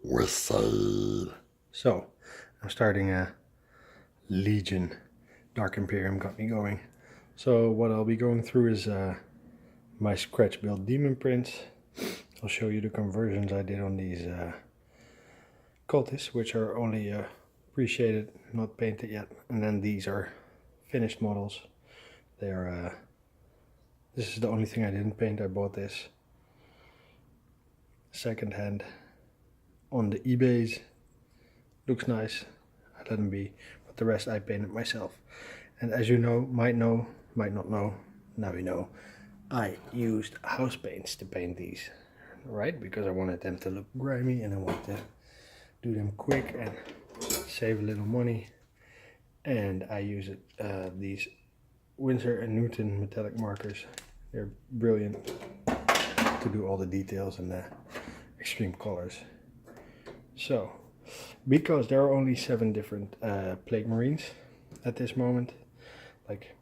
Whistle. So, I'm starting a Legion. Dark Imperium got me going. So what I'll be going through is my scratch built demon prints. I'll show you the conversions I did on these cultists, which are only appreciated, not painted yet. And then these are finished models. They are. This is the only thing I didn't paint. I bought this second hand on the eBays. Looks nice. I let them be, but the rest I painted myself. And as you know, might not know, now you know, I used house paints to paint these, right? Because I wanted them to look grimy and I wanted to do them quick and save a little money. And I used these Winsor & Newton metallic markers. They're brilliant to do all the details and the extreme colors. So, because there are only 7 different Plague Marines at this moment, like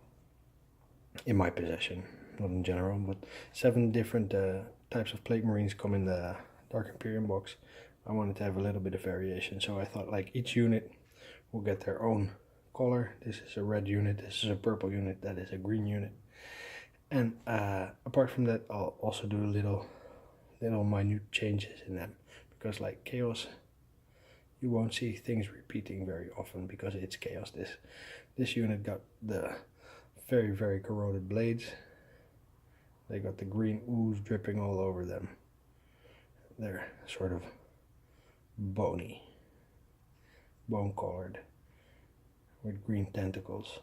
in my possession, not in general, but 7 different types of Plague Marines come in the Dark Imperium box. I wanted to have a little bit of variation, so I thought like each unit will get their own color. This is a red unit, this is a purple unit, that is a green unit. And apart from that, I'll also do little minute changes in them, because like Chaos, you won't see things repeating very often because it's Chaos. This unit got the very corroded blades. They got the green ooze dripping all over them. They're sort of bony, bone colored, with green tentacles.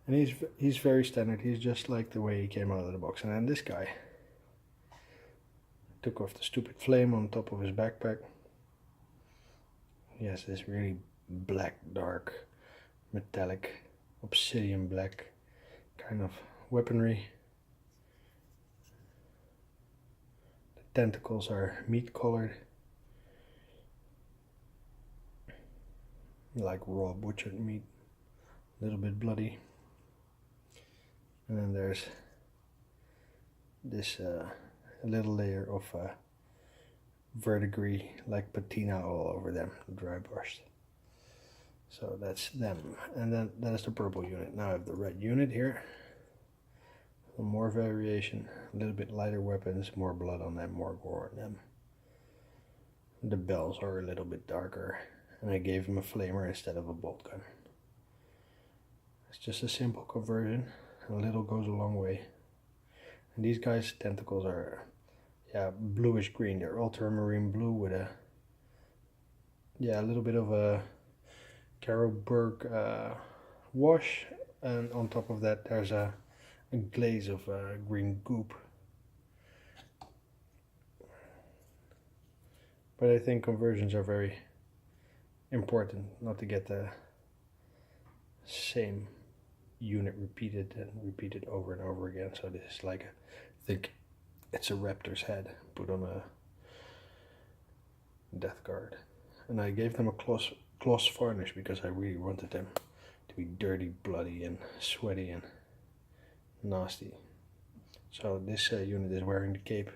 And he's very standard. He's just like the way he came out of the box. And then this guy took off the stupid flame on top of his backpack. He has this really black, dark, metallic, obsidian black kind of weaponry. The tentacles are meat colored, like raw butchered meat, a little bit bloody. And then there's this little layer of verdigris, like patina all over them, dry brushed. So that's them. And then that is the purple unit. Now I have the red unit here. More variation, a little bit lighter weapons, more blood on them, more gore on them. The bells are a little bit darker, and I gave him a flamer instead of a bolt gun. It's just a simple conversion, and a little goes a long way. And these guys' tentacles are bluish green. They're ultramarine blue with a little bit of a Carroburg wash, and on top of that there's a glaze of green goop. But I think conversions are very important, not to get the same unit repeated over and over again. So this is like, I think it's a raptor's head put on a death guard. And I gave them a gloss varnish because I really wanted them to be dirty, bloody and sweaty and nasty. So this unit is wearing the cape.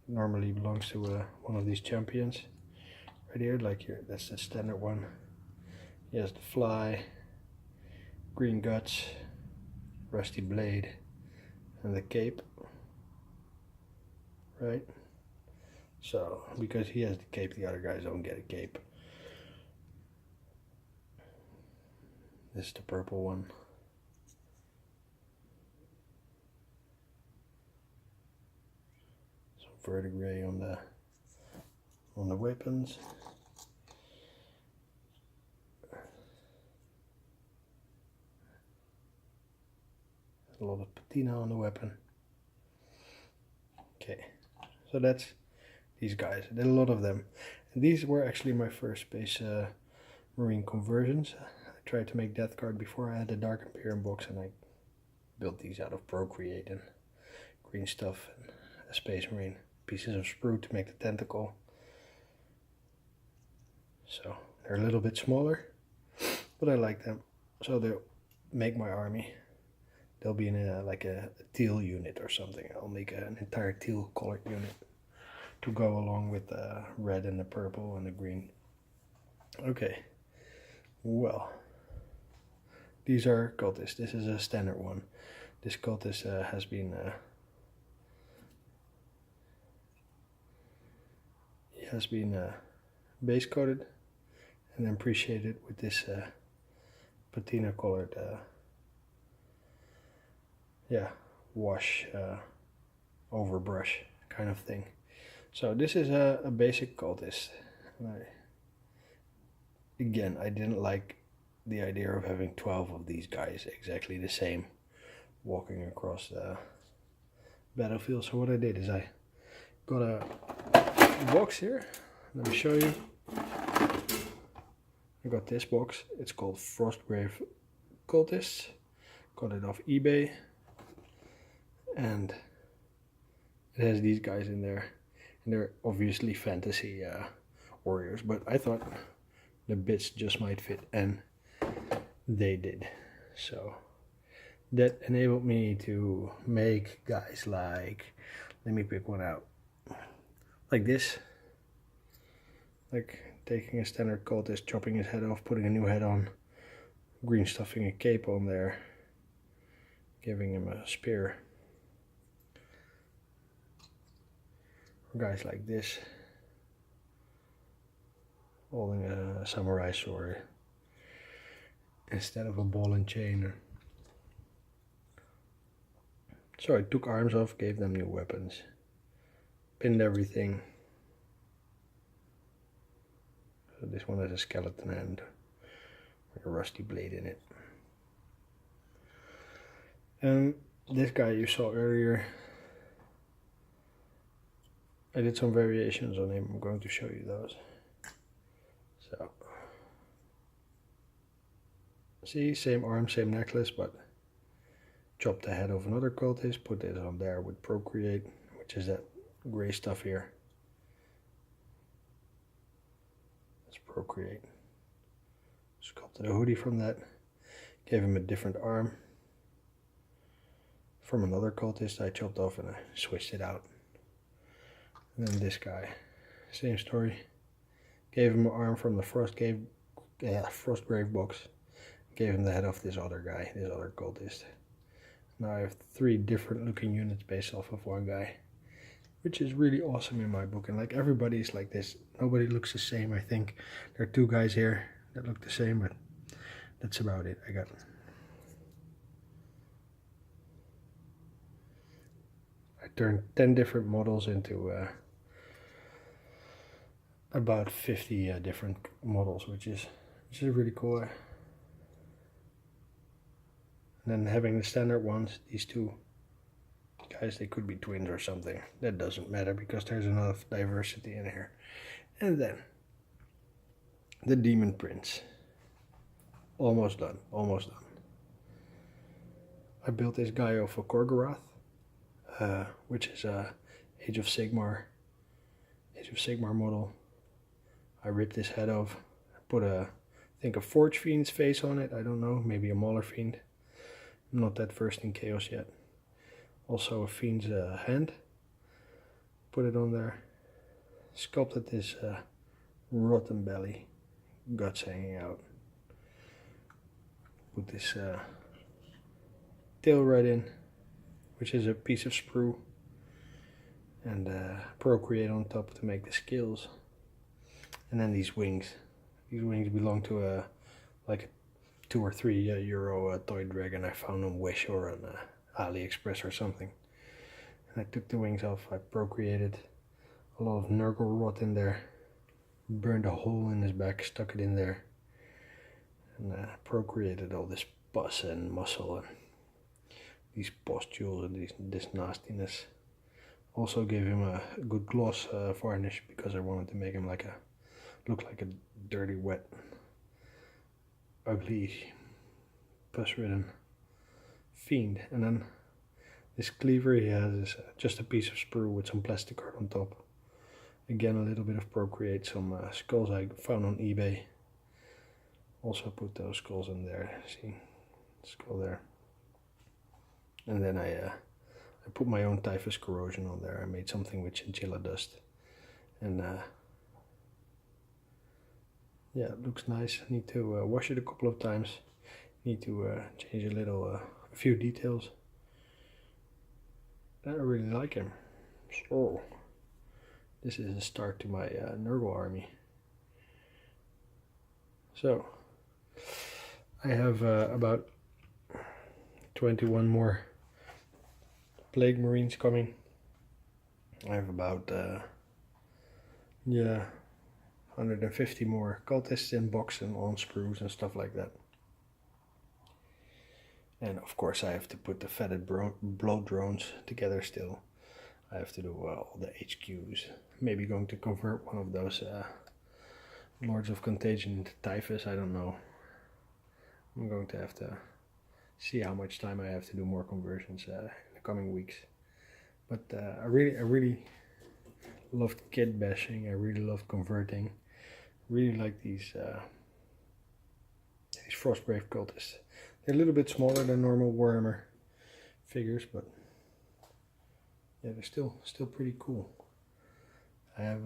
Normally belongs to one of these champions. Right here, like here, that's the standard one. He has the fly, green guts, rusty blade, and the cape. Right? So, because he has the cape, the other guys don't get a cape. This is the purple one. Some verdigris on the weapons. A lot of patina on the weapon. Okay, so that's these guys. I did a lot of them. And these were actually my first Space Marine conversions. I tried to make Death Guard before I had the Dark Imperium box, and I built these out of Procreate and green stuff and a Space Marine. Pieces of sprue to make the tentacle. So they're a little bit smaller, but I like them. So they'll make my army. They'll be in like a teal unit or something. I'll make an entire teal colored unit to go along with the red and the purple and the green. Okay, well, these are cultists. This is a standard one. This cultist has been base coated and then pre-shaded with this patina colored wash over brush kind of thing. So this is a basic cultist. Again, I didn't like the idea of having 12 of these guys exactly the same walking across the battlefield. So what I did is I got a box here. Let me show you. I got this box. It's called Frostgrave Cultists. Got it off eBay. And it has these guys in there. And they're obviously fantasy warriors. But I thought the bits just might fit. And they did. So that enabled me to make guys like, let me pick one out. Like this. Like taking a standard cultist, chopping his head off, putting a new head on, green stuffing a cape on there, giving him a spear. Or guys like this, holding a samurai sword instead of a ball and chain. So I took arms off, gave them new weapons, pinned everything. So this one has a skeleton hand with a rusty blade in it. And this guy you saw earlier, I did some variations on him. I'm going to show you those. So, see, same arm, same necklace, but chopped the head of another cultist, put this on there with Procreate, which is that gray stuff here. Procreate. Sculpted a hoodie from that. Gave him a different arm from another cultist I chopped off and I switched it out. And then this guy, same story. Gave him an arm from the Frostgrave box. Gave him the head of this other guy, this other cultist. Now I have 3 different looking units based off of one guy, which is really awesome in my book. And like everybody's like this. Nobody looks the same. I think there are 2 guys here that look the same, but that's about it. I turned 10 different models into about 50 different models, which is really cool. And then having the standard ones, these 2 guys, they could be twins or something. That doesn't matter because there's enough diversity in here. And then the Demon Prince. Almost done. Almost done. I built this guy off a Korgoroth, which is a Age of Sigmar model. I ripped his head off. I put I think a Forge Fiend's face on it. I don't know. Maybe a Mauler Fiend. I'm not that versed in Chaos yet. Also a Fiend's hand. Put it on there. Sculpted this rotten belly. Guts hanging out. Put this tail right in, which is a piece of sprue. And Procreate on top to make the scales. And then these wings. These wings belong to like a €2 or €3 toy dragon I found on Wish or on AliExpress or something. And I took the wings off. I procreated a lot of Nurgle rot in there. Burned a hole in his back, stuck it in there. And procreated all this pus and muscle and these pustules and this nastiness. Also gave him a good gloss varnish because I wanted to make him look like a dirty, wet, ugly, pus-ridden fiend. And then this cleaver he has is just a piece of sprue with some plastic art on top. Again, a little bit of Procreate, some skulls I found on eBay. Also put those skulls in there. See, skull there. And then I put my own typhus corrosion on there. I made something with chinchilla dust. And yeah, it looks nice. I need to wash it a couple of times. Need to change a few details. I really like him. So this is a start to my Nurgle army. So I have about 21 more Plague Marines coming. I have about 150 more cultists in box and on sprues and stuff like that. And of course I have to put the fatted blood drones together still. I have to do all the HQs. Maybe going to convert one of those Lords of Contagion into Typhus, I don't know. I'm going to have to see how much time I have to do more conversions in the coming weeks. But I really loved kit bashing. I really loved converting. Really like these Frostbrave cultists. They're a little bit smaller than normal Warhammer figures, but yeah, they're still pretty cool. I have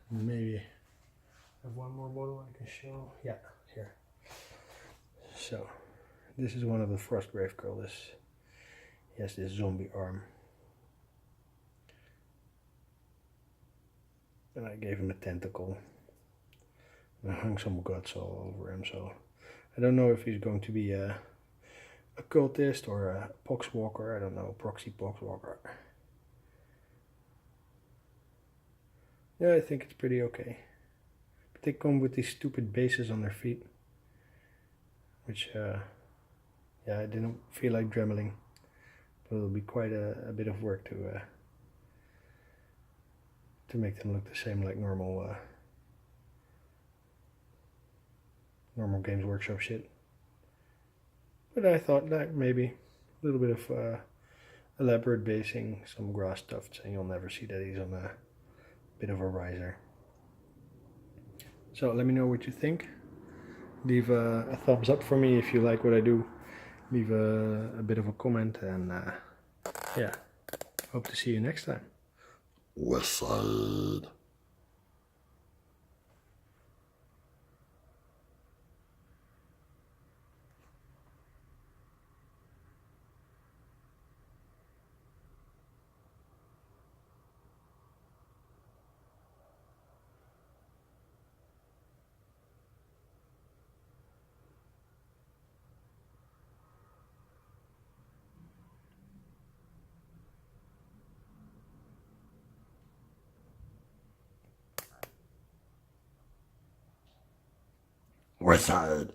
maybe I have one more model I can show. Yeah, here. So this is one of the Frostbrave cultists. He has this zombie arm. And I gave him a tentacle. And I hung some guts all over him, so I don't know if he's going to be a cultist or a poxwalker. I don't know, proxy poxwalker. Yeah, I think it's pretty okay. But they come with these stupid bases on their feet, which yeah, I didn't feel like dremeling, but it'll be quite a bit of work to make them look the same like normal Games Workshop shit. But I thought that maybe a little bit of elaborate basing, some grass tufts, and you'll never see that he's on a bit of a riser. So let me know what you think. Leave a thumbs up for me if you like what I do. Leave a bit of a comment, and yeah, hope to see you next time. West Side. West Side.